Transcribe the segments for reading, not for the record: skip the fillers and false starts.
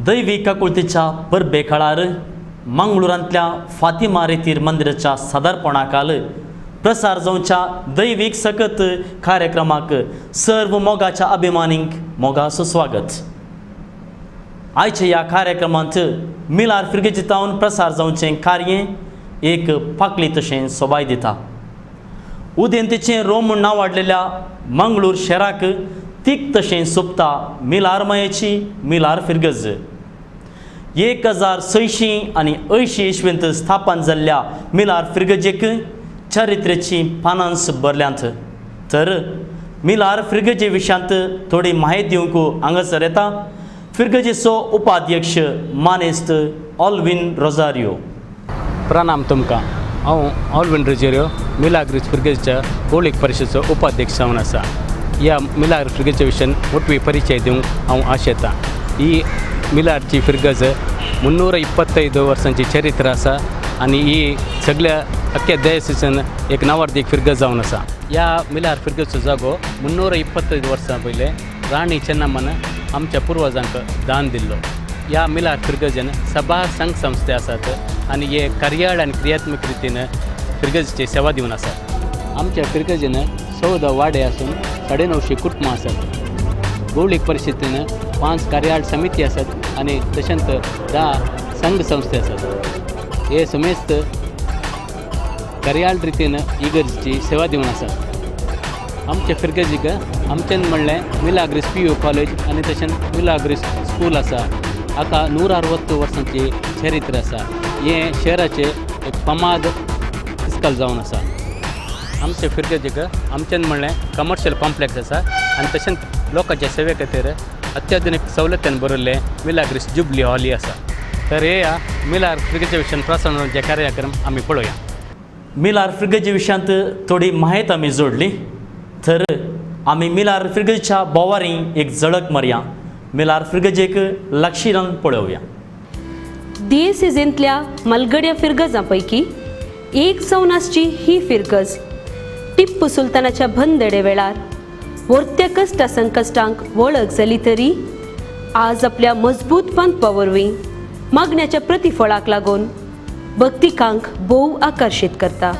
दैवी काकुळतीच्या परबेकाळार मंगळुरांतल्या फातिमा रेतीर मंदिराच्या सादारपणाकाल प्रसार जावच्या दैवीक सकत कार्यक्रमाक सर्व मोगाच्या अभिमानींक मोगा सुस्वागत। आयच्या ह्या कार्यक्रमांत मिलार फिरगेजितावन प्रसार जावचें कार्य एक पाकळी तशें सोबाय दिता। उदेंतेचें रोम म्हूण नांव वाडलेल्या मंगळूर शहराक तीक तशें सोबता मिलार मायेची मिलार फिरगज 1680 इस्वेंत स्थापन जाल्ल्या मिलार फिरगजेक चरित्रेची पानांस बरल्यांत। तर मिलार फिरगजे विशयांत थोडी माहिती दिवंक हांगासर येता फिरगजेचो उपाध्यक्ष मानेस्त ऑल्विन रोजारियो। प्रणाम तुमकां। हांव ऑल्विन रोजारियो मिलाग्रीस फिरगजेच्या भौळीक परिशदेचो उपाध्यक्ष जावन आसा। ह्या मिलार फिरगजे विशयान मोठवी परिचय दिवंक हांव आशेतां। ही मिलारची फिरगज 325 वर्सांची चरित्र आसा आनी ही सगळ्या अख्ख्या देशान एक नावार्थीक फिरगज जावन आसा। ह्या मिलार फिरगजेचो जागो 325 वर्सां पयले राणी चेन्नम्मान आमच्या पुर्वजांक दान दिल्लो। ह्या मिलार फिरगजेन सभा संघ संस्थे आसात आनी हे कार्याळ आनी क्रियात्मक रितीन फिरगजेची सेवा दिवन आसात। आमच्या फिरगजेन 14 वाडे आसून 950 कुटुंबां आसात। भौळीक परिशदेन 5 कार्याळ समिती आसात आनी तशेंच 10 संघ संस्थे आसात। हे समेस्त कार्याळ रितीन इगर्जेची सेवा दिवन आसात। आमच्या फिरगजीक आमच्यान म्हणलें मिलाग्रीस PU कॉलेज आनी तशेंच मिलाग्रीस स्कूल आसा। हाका 160 वर्सांची चरित्र आसा। हे शहराचे एक फामाद इस्कॉल जावन आसा। आमच्या फिरगजीक आमच्यान म्हणलें कमर्शियल कॉम्प्लेक्स आसा आनी तशेंच लोकांच्या सेवे खातीर अत्याधुनीक सवलतीन भरिल्लें मिलाग्रीस जुबली हॉल आसा। तर हे मिलार फिरगजे विशयान प्रसारणाचे कार्यक्रम आमी पळोवया। मिलार फिरगजे विशयांत थोडी माहिती आमी जोडली। तर आमी मिलार फिरगजेच्या बोवारी एक झळक मारया। मिलार फिरगजेक लागशीं पळोवया। दियेसीजेंतल्या मलगड्या फिरगजां पैकी एक जावन आसची ही फिरगज टिप्पू सुलतानाच्या भंदडे वेळार वर्त्या कश्टा संकश्टांक वळख जाली तरी आज आपल्या मजबूतपण वरवीं मागण्याच्या प्रतिफळाक लागून भक्तिकांक भोव आकर्शीत करता।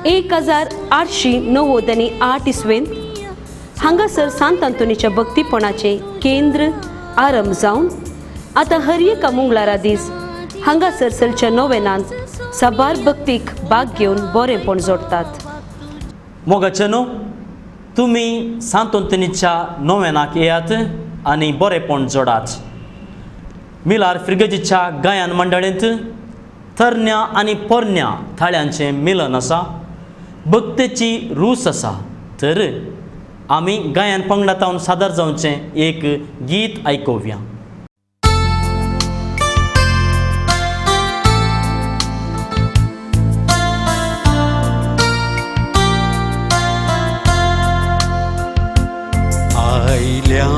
1898 इस्वेंत हांगासर सांत आंतोनीच्या भक्तीपणाचे केंद्र आरंभ जावन आतां हर एका मंगळारा दीस हांगासर चलच्या नोवेनांत साबार भक्तीक भाग घेवन बरेंपण जोडतात। मोगाचेनो तुमी सांत आंतोनीच्या नोवेनाक येयात आनी बरेंपण जोडात। मिलार फिरगजेच्या गायन मंडळींत तरण्या आनी पोरण्या थाळ्यांचें मिलन आसा। भक्तेची रूस आसा। तर आमी गायन पंगडांतावन सादर जावचें एक गीत आयकुया। आयल्या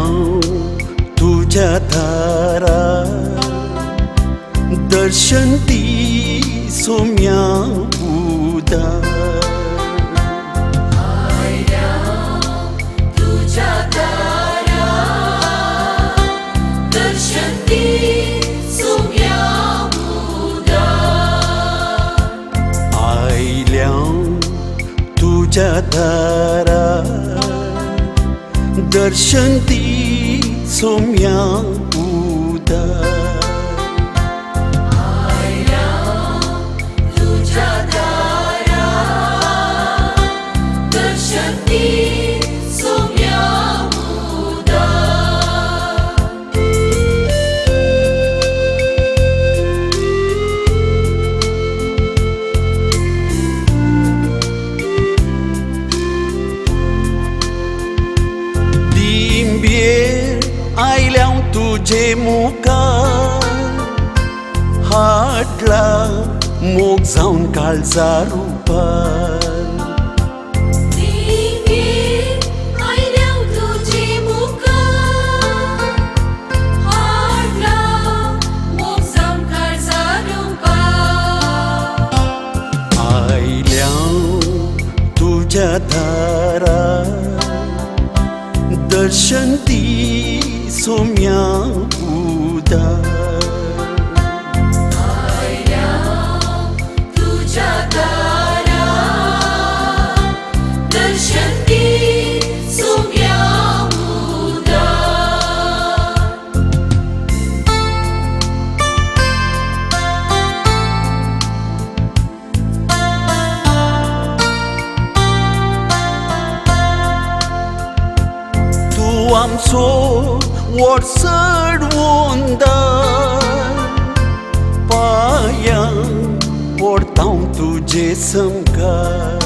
तुझ्या दारा दर्शन दी सोम्या उदार। आयल्या तुझ्या दारा दर्शन दी सोम्या उदार। आयल्या तुझ्या दारा दर्शन दी सोम्या उदार। आयल्या तुझ्या दारा दर्शन दी सोम्या उदार। आयल्या तुझे मुखार हाडला मोग जावन काळजा रुपार। आयल्या तुझे मुखार हाडला मोग जावन काळजा रुपार। आयल्या तुझ्या दारा दर्शन दी सोम्या उदार। तुझ्या दारात दर्शन दे सोम्या उदार. तूं आमचो वडसडवून दार, पांयांक पडतां तुजे समकार.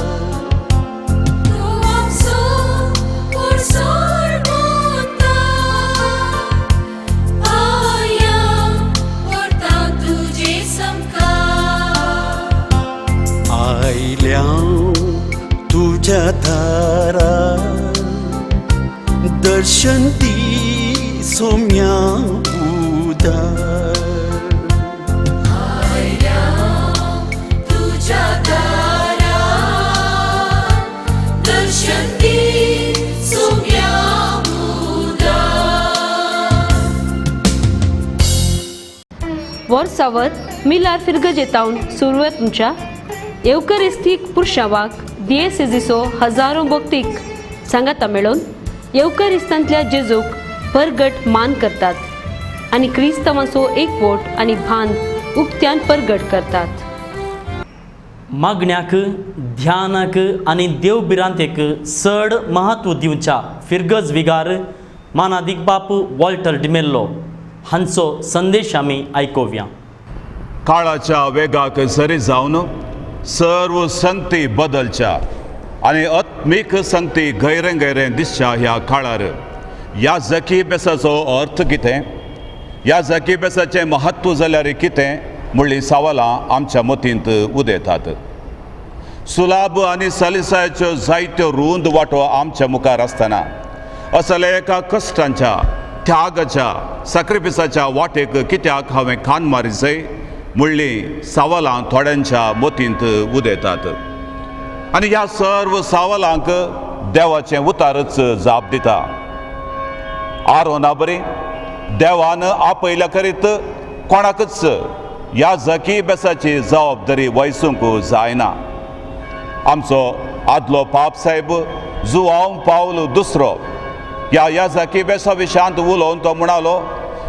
तू आमचो वडसड मुद्दाम, पांयांक पडतां तुजे समकार. आयल्यां तुझ्या दारात दर्शन दी सोम्या उदार. तुझ्या दारात दर्शन दे सोम्या उदार. वर्सावर मिलार फिरगज येतावन सुरवात तुमच्या येवकरिस्तीक पुरशावाक दिएसेजीचो हजारो भक्तीक सांगाता मेळून येवकरिस्तांतल्या जेजूक परगट मान करतात आणि क्रिस्तवांचो एकवोट आणि भान उक्त्यान परगट करतात. मागण्याक ध्यानाक आनी देवबिरांतेक चड महत्व दिवच्या फिरगज विगार मानादीक बापू वॉल्टर डिमेल्लो हांचो संदेश आमी आयकोवया. काळाच्या वेगाक सरी जावन सर्व संगती बदलच्या आनी आत्मीक संगती गैरें गैरें दिसच्या ह्या काळार ह्या जकी बेसाचो अर्थ कितें, ह्या जकी बेसाचें महत्व जाल्यार कितें म्हणली सवालां आमच्या मतींत उदेतात. सुलाभ आनी सलिसायच्यो जायत्यो रुंद वाटो आमच्या मुखार आसतना असल्या एका कश्टांच्या त्यागाच्या सॅक्रिफिसाच्या वाटेक कित्याक हांवें खान मारिचय म्हणली सवालां थोड्यांच्या मतींत उदेतात. आनी ह्या सर्व सवालांक देवाचें उतारच जाप दिता. आरोना बरी देवान आपयल्या करीत कोणाकच ह्या जकी बेसाची जबाबदारी वैसूंक जायना. आमचो आदलो पाप साहेब जुआंव पावल दुसरो ह्या जकी बेसा विशयांत उलोवन तो म्हणालो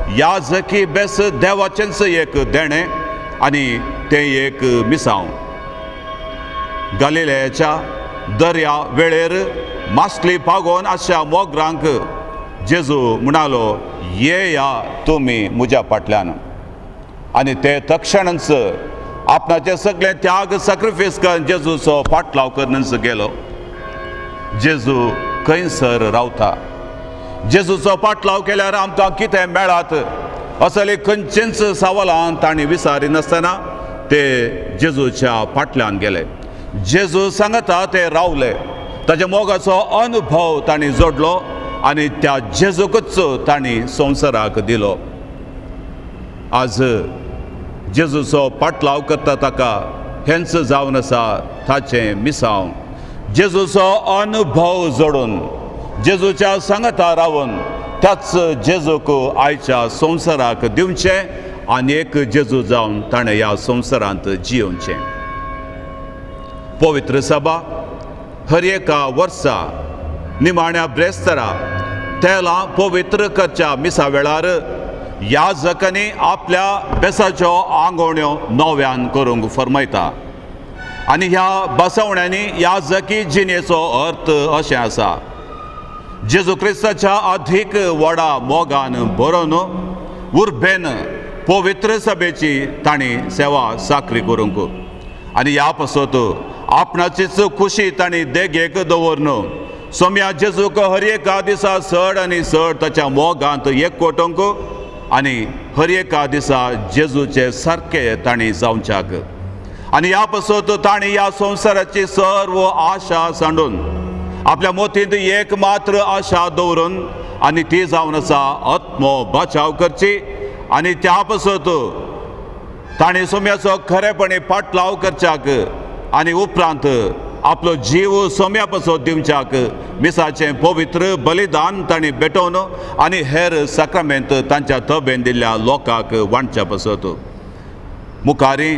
ह्या जकी बेस देवाचेंच एक देणें आनी तें एक मिसांव. गलिलेयाच्या दर्या वेळेर मासली पागोवन अशा मोगरांक जेजू म्हणालो येया तुमी म्हज्या फाटल्यान. आनी ते तक्षणच आपणाचें सगळें त्याग सॅक्रिफीस करून जेजूचो फाटलाव करूनच गेलो. जेजू खंयसर रावता, जेजूचो फाटलाव केल्यार आमकां कितें मेळात असले खंयचेंच सवालां तांणी विचारिनासतना ते जेजूच्या फाटल्यान गेले. जेजू सांगता ते रावले. ताच्या मोगाचो अनुभव तांणी जोडलो आनी त्या जेजूकच तांणी संवसाराक दिलो. आज जेजूचो फाटलाव करता ताका हेंच जावन आसा ताचें मिसांव. जेजूचो अनुभव जोडून जेजूच्या सांगता रावन त्याच जेजूक आयच्या संवसाराक दिवचें आनी एक जेजू जावन ताणें ह्या संवसारांत जियोवचें. पवित्र सभा हर एका वर्सा निमाण्या ब्रेस्तरा तेलां पवित्र करच्या मिसा वेळार याजकांनी आपल्या बेसाच्यो आंगवण्यो नव्यान करूंक फरमायता. आनी ह्या बसवण्यांनी याजकी जिणेचो अर्थ अशें आसा जेजू क्रिस्ताच्या अधिक व्हडा मोगान बरोवन उर्बेन पवित्र सभेची तांणी सेवा साखरी करूंक आनी ह्या पासत आपणाचीच खुशी तांणी देगेक दवरून सोम्या जेजूक हर एका दिसा चड आनी चड ताच्या मोगांत एकवटूंक आनी हर एका दिसा जेजूचे सारके तांणी जावच्याक आनी ह्या पासत तांणी ह्या संवसाराची सर्व आशा सांडून आपल्या मोतींत एक मात्र आशा दवरून आनी ती जावन आसा आत्मो बचाव करची आनी त्या पासत तांणी सोम्याचो खरेपणी फाटलाव करच्याक आनी उपरांत आपलो जीव सोम्या पासो दिवच्याक मिसाचें पवित्र बलिदान तांणी भेटोवन आनी हेर साक्रामेंत तांच्या तबेन दिल्ल्या लोकांक वांटच्या पासत मुखारी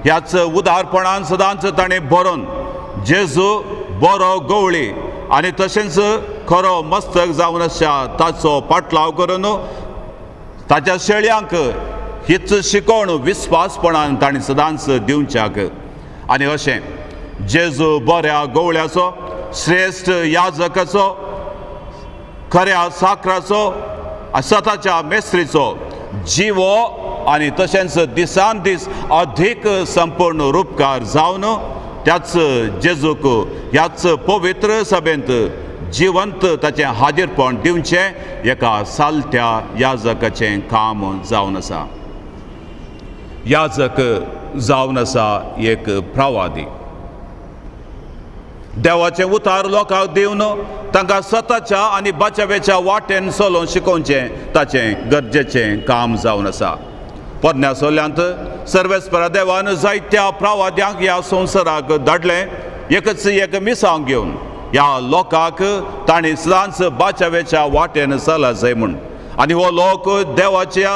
ह्याच उदारपणान सदांच ताणें बरोवन जेजू बरो गवळी आनी तशेंच खरो मस्तक जावन आसा ताचो पाटलाव करून ताच्या शेळ्यांक हीच शिकोवण विस्वासपणान ताणें सदांच दिवच्याक आनी अशें जेजू बऱ्या गवळ्याचो श्रेश्ठ याजकाचो खऱ्या साकराचो स्वताच्या मेस्त्रीचो जिवो आनी तशेंच दिसान दीस अधिक संपूर्ण रूपकार जावन त्याच जेजूक ह्याच पवित्र सभेंत जिवंत ताचें हाजीरपण दिवचें एका सालत्या याजकाचें काम जावन आसा याजक जावन आसा एक प्रवादी देवाचें उतार लोकांक दिवन तांकां स्वताच्या आनी बचावेच्या वाटेन चलोवन शिकोवचें ताचें गरजेचें काम जावन आसा पोरण्या सोल्यांत सर्वेस्परा देवान जायत्या प्रवाद्यांक ह्या संवसाराक धाडलें एकच एक मिसांग घेवन ह्या लोकांक तांणी सदांच बचावेच्या वाटेन चला जाय म्हूण आनी हो लोक देवाच्या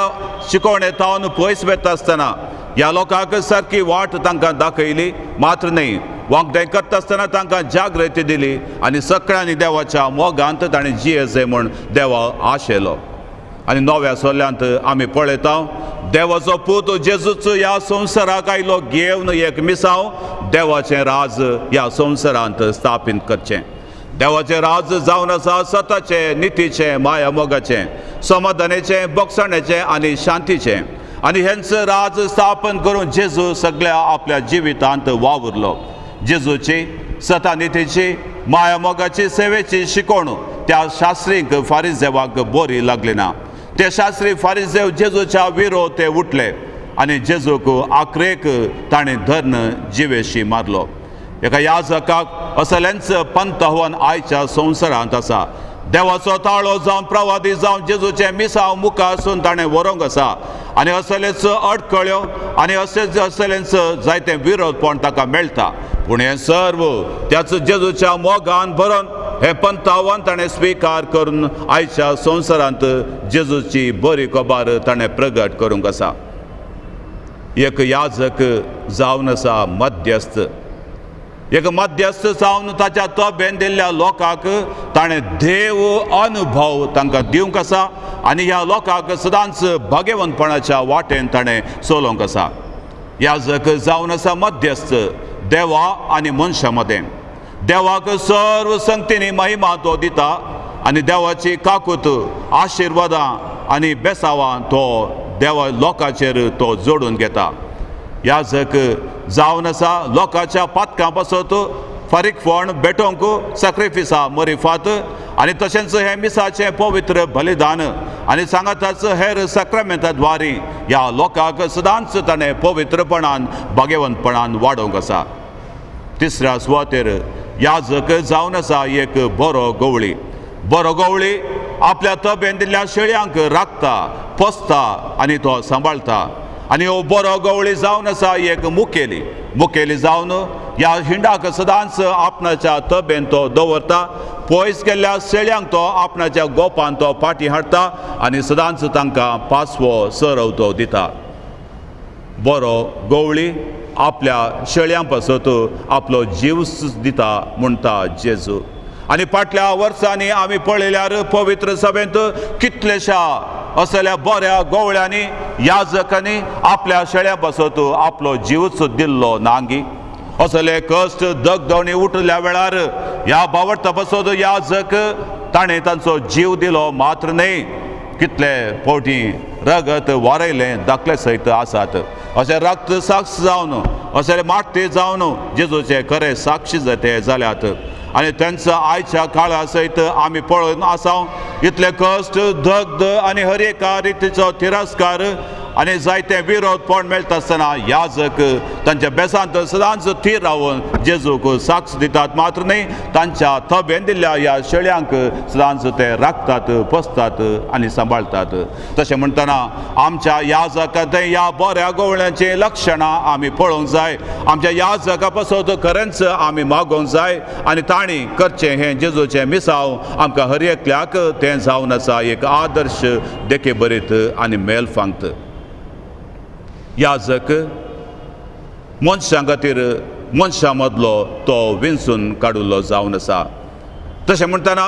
शिकोवणेंतावन पयस वेता आसतना ह्या लोकांक सारकी वाट तांकां दाखयली मात्र न्ही वांगडें करता आसतना तांकां जागृती दिली आनी सगळ्यांनी देवाच्या मोगांत ताणें जिये जाय म्हूण देवा आशेलो आनी नव्या सोल्यांत आमी पळयता देवाचो पूत जेजूच ह्या संवसाराक आयलो घेवन एक मिसांव देवाचें राज ह्या संवसारांत स्थापीत करचें देवाचें राज जावन आसा सताचें नितीचें माया मोगाचें समाधानाचें बक्षणाचें आनी शांतीचें आनी हेंच राज स्थापन करून जेजू सगळ्या आपल्या जिवितांत वावुरलो जेजूची सतानितीची माया मोगाची सेवेची शिकोवण त्या शास्त्रीक फारिजेवाक बरी लागली ना ते शास्त्री फारिजेव जेजूच्या विरोध ते उठले आनी जेजूक आखरेक ताणें धर्न जिवेशी मारलो एका याजकाक असलेंच पंत हवन आयच्या संवसारांत आसा देवाचो ताळो जावन प्रवादी जावन जेजूचें मिसांव मुखार आसून ताणें व्हरूंक आसा आनी असलेंच अडखळ्यो आनी असलेंच जायतें विरोधपण ताका मेळटा पूण हें सर्व त्याच जेजूच्या मोगान भरोवन हे पंतावन ताणें स्विकार करून आयच्या संवसारांत जेजूची बरी खबर ताणें प्रगट करूंक आसा एक याजक जावन आसा मध्यस्थ एक मध्यस्थ जावन ताच्या तबेन दिल्ल्या लोकांक ताणें देव अनुभव तांकां दिवंक आसा आनी ह्या लोकांक सदांच भगेवंतपणाच्या वाटेन ताणें चलोवंक आसा याजक जावन आसा मध्यस्थ देवा आनी मनशा मदें देवाक सर्व संगतींनी महिमा तो दिता आनी देवाची काकूत आशिर्वादां आनी बेसावां तो देवा लोकांचेर तो जोडून घेता याजक जावन आसा लोकांच्या पातकां पासत फारीकपण भेटोवंक सॅक्रिफिसां मरिफात आनी तशेंच हें मिसाचें पवित्र बलिदान आनी सांगाताच हेर सॅक्रामेंता द्वारी ह्या लोकांक सदांच ताणें पवित्रपणान भाग्यवंतपणान वाडोवंक आसा तिसऱ्या सुवातेर याजक जावन आसा एक बरो गवळी आपल्या तबेन दिल्ल्या शेळ्यांक राखता पोसता आनी तो सांबाळता आनी हो बरो गवळी जावन आसा एक मुखेली जावन ह्या हिंडाक सदांच आपणाच्या तबेन तो दवरता पयस गेल्ल्या शेळ्यांक तो आपणाच्या गोपान तो फाटीं हाडटा आनी सदांच तांकां पासवो सरव तो दिता बरो गवळी आपल्या शेळ्यां पासत आपलो जीव दिता म्हणटा जेजू आनी फाटल्या वर्सांनी आमी पळयल्यार पवित्र सभेंत कितलेशा असल्या बऱ्या गवळ्यांनी याजकांनी आपल्या शेळ्यां पासत आपलो जीवच दिल्लो नांगी असले कश्ट दगदवणी उठल्या वेळार ह्या भावडता पासत याजक ताणें तांचो जीव दिलो मात्र न्ही कितले फावटी रगत वारयलें दाखले सयत आसात अशें रक्त साक्ष जावन अशें माट्टे जावन जेजूचे खरे साक्षी ते जाल्यात आनी तेंचो आयच्या काळा सयत आमी पळोवन आसा इतले कश्ट दगद आनी हर एका रितीचो तिरस्कार आनी जायते विरोधपण मेळटा आसतना याजक तांच्या बेसांत सदांच थीर रावन जेजूक साक्ष दितात मात्र न्ही तांच्या थबेन दिल्ल्या ह्या शेळ्यांक सदांच ते राखतात पोसतात आनी सांबाळतात तशें म्हणटना आमच्या याजकांतय ह्या बऱ्या गवळ्यांची लक्षणां आमी पळोवंक जाय आमच्या याजका पासत खरेंच आमी मागोवंक जाय आनी तांणी करचें हें जेजूचें मिसांव आमकां हर एकल्याक तें जावन आसा एक आदर्श देखे बरीत आनी मेलफांगत याजक मनशां खातीर मनशां मदलो तो विंचून काडिल्लो जावन आसा तशें म्हणटना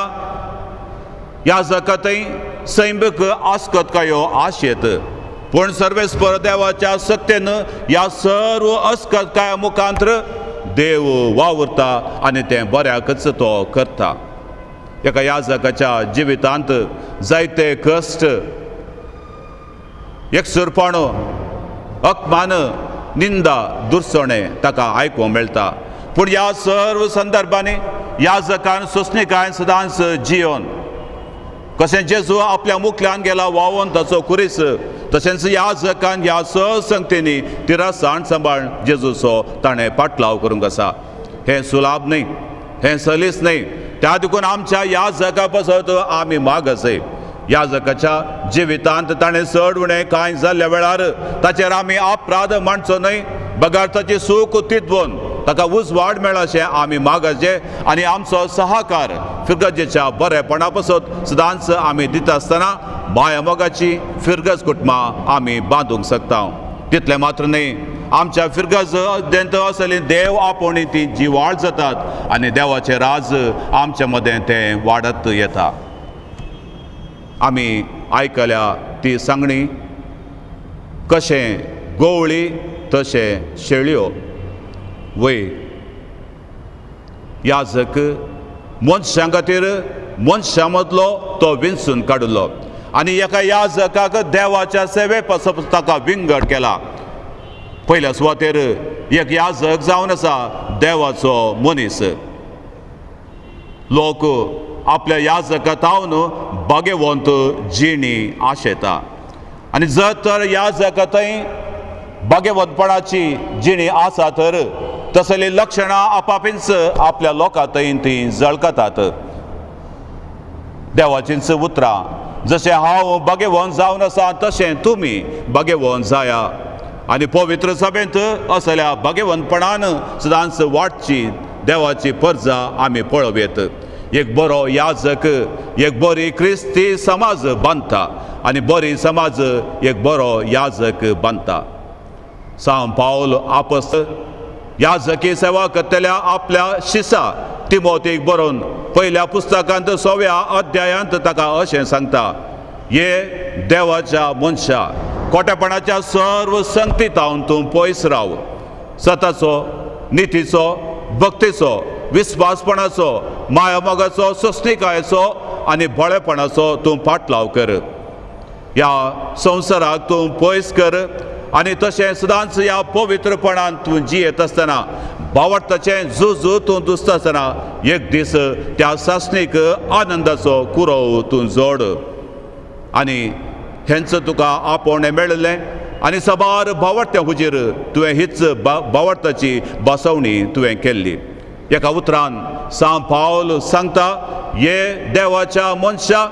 याजकांतय सैमीक आस्कतकायो आशेत पूण सर्वेस्पर देवाच्या सत्तेन ह्या सर्व अस्कतकाया मुखांतर देव वावुरता आनी तें बऱ्याकच तो करता एका याजकाच्या जिवितांत जायते कश्ट एकसुरपणो अपमान निंदा दुर्सणे ताका आयकूंक मेळटा पूण ह्या सर्व संदर्भांनी याजकान सोंसणीकायेन सदांच जियोन कशें जेजू आपल्या मुखल्यान गेला वावोन ताचो कुरीस तशेंच याजकान ह्या संगतींनी तिरासाण सांबाळ जेजूचो ताणें पाटलाव करूंक आसा हें सुलाभ न्ही हें सलीस न्ही त्या देखून आमच्या याजका पासत आमी मागसय याजकाच्या जिवितांत ताणें चड उणें कांय जाल्ल्या वेळार ताचेर आमी अपराध मांडचो न्हय बगार ताची सूख तितवून ताका उजवाड मेळ्ळा अशें आमी मागचे आनी आमचो सहकार फिरगजेच्या बरेपणा पासत सदांच आमी दिता आसतना माया मोगाची फिरगज कुटुंबां आमी बांदूंक शकता तितलें मात्र न्ही आमच्या फिरगज देंत आसली देव आपोवणी ती जिवाळ जातात आनी देवाचें राज आमच्या मदें तें वाडत येता आमी आयकल्या ती सांगणी कशें गोवळी तशें शेळयो वय याजक मनशां खातीर मनशां मदलो तो विंचून काडिल्लो आनी एका याजकाक देवाच्या सेवे पासत ताका विंगड केला पयल्या सुवातेर एक याजक जावन आसा देवाचो मनीस लोक आपल्या याजकातावन भाग्यवंत जिणी आशेता आनी जर तर याजकातय भाग्यवंतपणाची जिणी आसा तर तसली लक्षणां आपापींच आपल्या लोकांतय ती झळकतात देवाचींच उतरां जशें हांव भाग्यवंत जावन आसा तशें तुमी भाग्यवंत जाया आनी पवित्र सभेंत असल्या भाग्यवंतपणान सदांच वाडची देवाची पर्जा आमी पळोवेत एक बरो याजक एक बरी क्रिस्ती समाज बांदता आनी बरी समाज एक बरो याजक बांदता सांत पावल आपोस्तल याजकी सेवा करतल्या आपल्या शिसा तिमोथेक बरोवन पयल्या पुस्तकांत 6व्या अध्यायांत ताका अशें सांगता हे देवाच्या मनशा खोटेपणाच्या सर्व संगतींतावन तूं पयस राव सताचो नितीचो भक्तीचो विस्वासपणाचो माया मोगाचो सोंसणीकायेचो आनी भोळेपणाचो तूं पाटलाव कर ह्या संवसाराक तूं पयस कर आनी तशें सदांच ह्या पवित्रपणान तूं जियेत आसतना भावार्थाचें झूज तूं दुसता आसतना एक दीस त्या सासणीक आनंदाचो कुरव तूं जोड आनी हेंच तुका आपोवणें मेळ्ळें आनी सबार भावार्थ्या हुजीर तुवें हीच भावार्थाची बसवणी तुवें केल्ली एका उतरान सांत पावल सांगता हे देवाच्या मनशा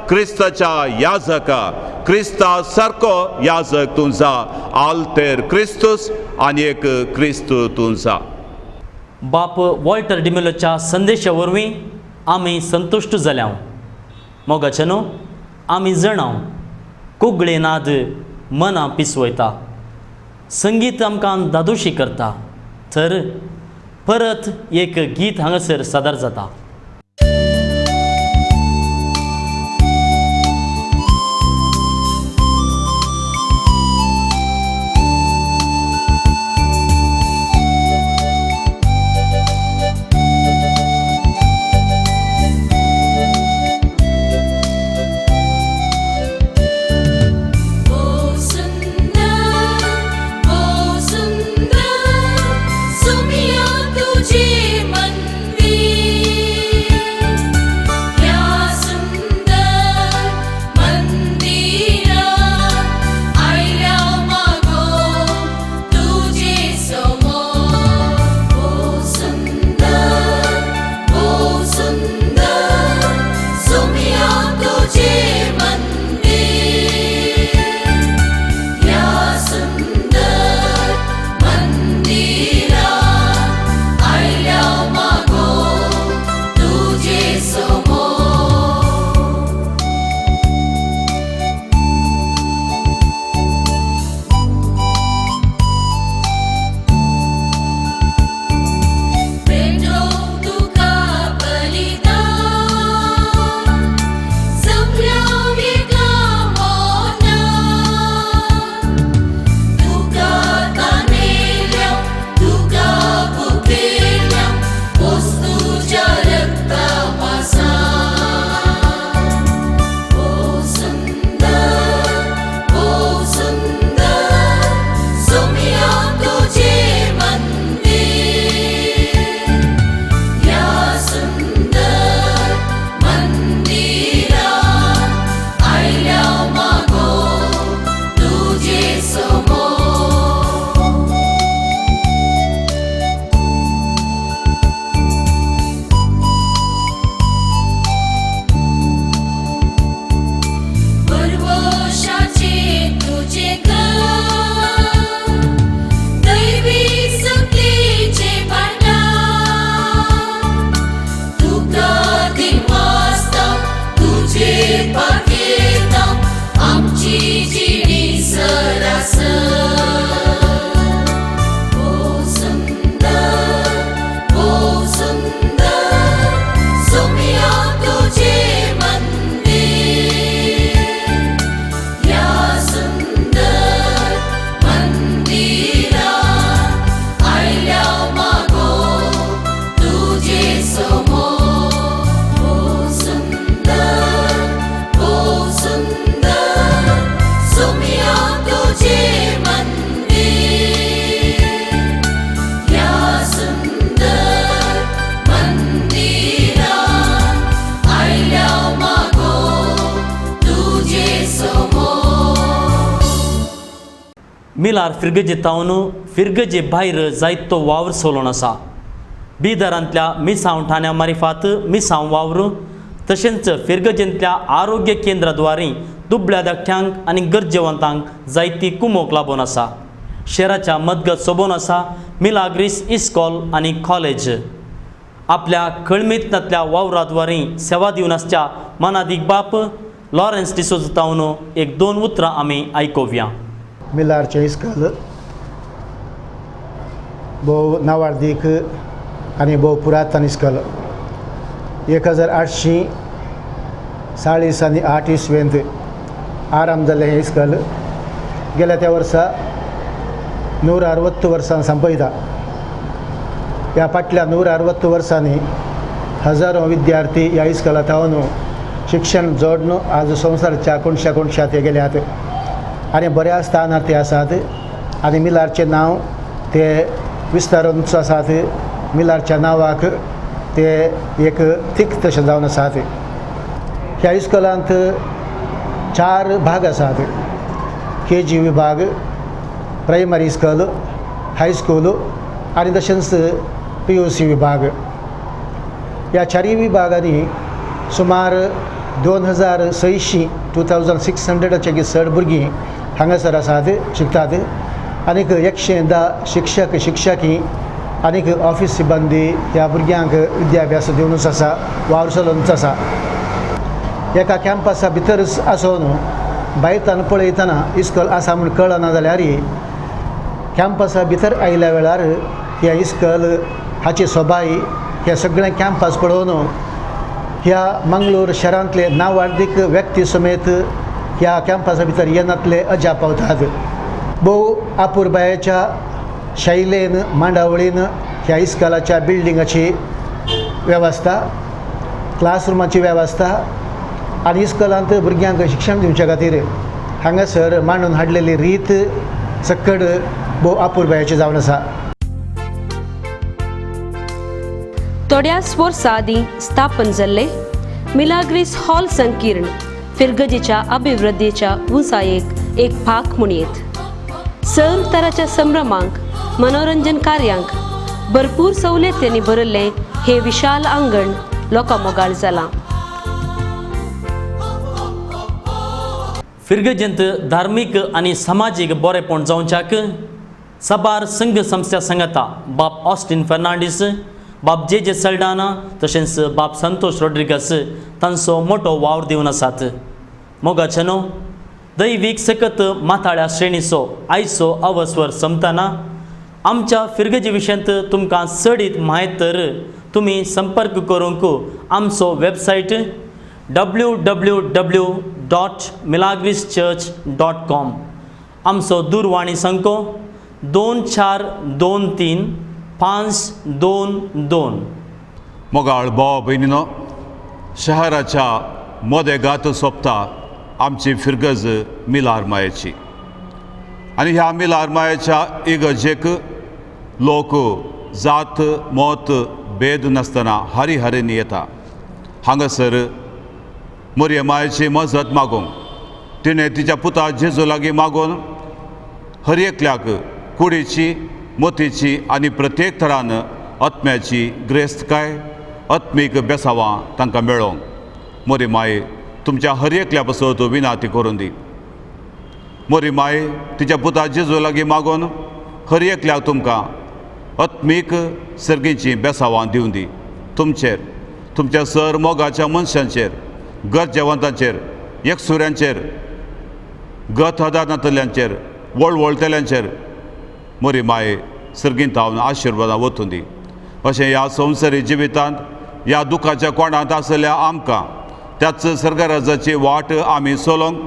क्रिस्ताच्या याजका क्रिस्ता सारको याजक तूं जा आल्तेर क्रिस्तूस आनी एक क्रिस्तू तूं जा बाप वॉल्टर डिमेलोच्या संदेशा वरवीं आमी संतुश्ट जाल्या मोगाचे न्हू आमी जणाव कुगळे नाद मना पिसवयता संगीत आमकां दादोशी करता तर परत एक गीत हांगासर सादर जाता सुमिया तुझे मनवी मिलार फिरगजेतावन फिरगजे भायर जायतो वावर सोलून आसा. बिदरांतल्या मिसांव ठाण्या मारिफात मिसांव वावर तशेंच फिरगजेंतल्या आरोग्य केंद्राद्वारे दुबळ्या धाकट्यांक आनी गरजेवंतांक जायती कुमोक लाबून आसा. शहराच्या मदगत सोबून आसा मिलाग्रिस इस्कॉल आनी कॉलेज. आपल्या कळमेंतांतल्या वावराद्वारे सेवा दिवन आसच्या मनादीक बाप लॉरेन्स डिसोजातावन एक 2 उतरां आमी आयकोवया. मिलारचे इस्कॉल भोव नावार्दीक आनी भोव पुरातन इस्कॉल 1840 आनी 8 इसवेंत आराम जाल्लें हें इस्कॉल गेल्या त्या वर्सा 160 वर्सां संपयता. ह्या फाटल्या 160 वर्सांनी हजारो विद्यार्थी ह्या इस्कॉलांत शिक्षण जोडून आज संवसाराच्या कोणशात ते गेल्यात आनी बऱ्या स्थानार ते आसात. आनी मिलारचें नांव ते विस्तारूनच आसात. मिलारच्या नांवाक ते एक थीक तशें जावन आसात. ह्या इस्कॉलांत 4 भाग आसात. KG विभाग, प्रायमरी इस्कॉल, हायस्कूल आनी तशेंच PUC विभाग. ह्या 4 विभागांनी सुमार 2600 चड भुरगीं हांगासर आसात, शिकतात. आनीक 110 शिक्षक शिक्षकी आनीक ऑफिस सिब्बंदी ह्या भुरग्यांक विद्याभ्यास दिवनूच आसा, वावर चलोवनूच आसा. एका कॅम्पसा भितरच आसून भायरतान पळयतना इस्कॉल आसा म्हूण कळना जाल्यार कॅम्पसा भितर आयल्या वेळार ह्या इस्कॉल हाची सोबाय ह्या सगळें कॅम्पस पळोवन ह्या मंगळूर शहरांतले नांवार्दीक व्यक्ती समेत ह्या कॅम्पसा भितर येनातले अजाप पावतात. भोव आपुरबायेच्या शैलेन मांडावळीन ह्या इस्कॉलाच्या बिल्डिंगाची वेवस्था, क्लासरुमाची वेवस्था आनी इस्कॉलांत भुरग्यांक शिक्षण दिवचे खातीर हांगासर मांडून हाडलेली रीत सकड भोव आपुरबायेची जावन आसा. थोड्याच वर्सां आदीं स्थापन जाल्ले मिलाग्रिस हॉल संकीर्ण फिरगजेच्या अभिवृद्धीच्या उंचायेक एक भाग म्हूण येत. सर्व तराच्या संभ्रमांक मनोरंजन कार्यांक भरपूर सवलतींनी भरिल्लें हे विशाल आंगण लोकांमोगाळ जालां. फिरगजेंत धार्मीक आनी सामाजीक बरेपण जावच्याक साबार संघ संस्था सांगता बाप ऑस्टिन फर्नांडीस, बाप जे सल्डाना तशेंच बाप संतोष रॉड्रिगस तांचो मोठो वावर दिवन आसात. मोगाचेनो दैवीक सकत माथाळ्या श्रेणीचो आयचो अवस्वर संपतना आमच्या फिरगजे विशयांत तुमकां चडीत म्हायती तर तुमी संपर्क करूंक आमचो वेबसायट www.milagrischurch.com. आमचो दूरवाणी संको 2423-522. मोगाळ भाव भयणीनो, शहराच्या मोदेगात सोंपता आमची फिरगज मिलार मायेची. आनी ह्या मिलार मायेच्या इगर्जेक लोक जात मोत भेद नासतना हरी हरेनी येता. हांगासर मोरये मायेची मजत मागूंक तिणें तिच्या पुता जेजू लागीं मागून हर एकल्याक कुडीची, मोतीची आनी प्रत्येक तरान आत्म्याची ग्रेस्तकाय, आत्मीक बेसावां तांकां मेळोवंक मोरी माये तुमच्या हर एकल्या पासत विनाती करून दी. मोरी माये तिच्या पुता जेजू लागीं मागून हर एकल्याक तुमकां आत्मीक सर्गीची बेसावां दिवन दी. तुमचेर, तुमच्या सर मोगाच्या मनशांचेर, गरजेवंतांचेर, एकसुऱ्यांचेर, गत हदानातल्यांचेर, वळवळतेल्यांचेर मोरी माये सर्गींत हांव आशिर्वादां वचून दी. अशें ह्या संवसारी जिवितांत ह्या दुखाच्या कोणांत आसल्या आमकां त्याच सर्गराजाची वाट आमी चलोवंक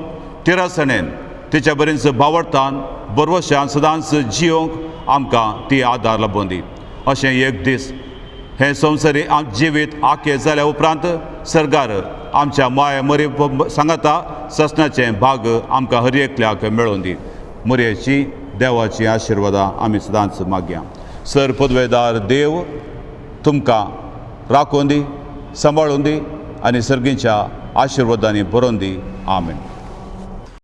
तिरासणेन तिच्या बरेच भावर्थान बरवशान सदांच जियोंक आमकां ती आदार लाबून दी. अशें एक दीस हें संवसारी जिवीत आखे जाल्या उपरांत सरकार आमच्या माय मरी सांगाता ससनाचें भाग आमकां हर एकल्याक मेळोवन दी. मोरयेची देवाची आशिर्वादां आमी सदांच मागया. सर पदवेदार देव तुमकां राखून दी, सांबाळून दी आनी सर्गीच्या आशिर्वादांनी भरोवन दी. आमेन.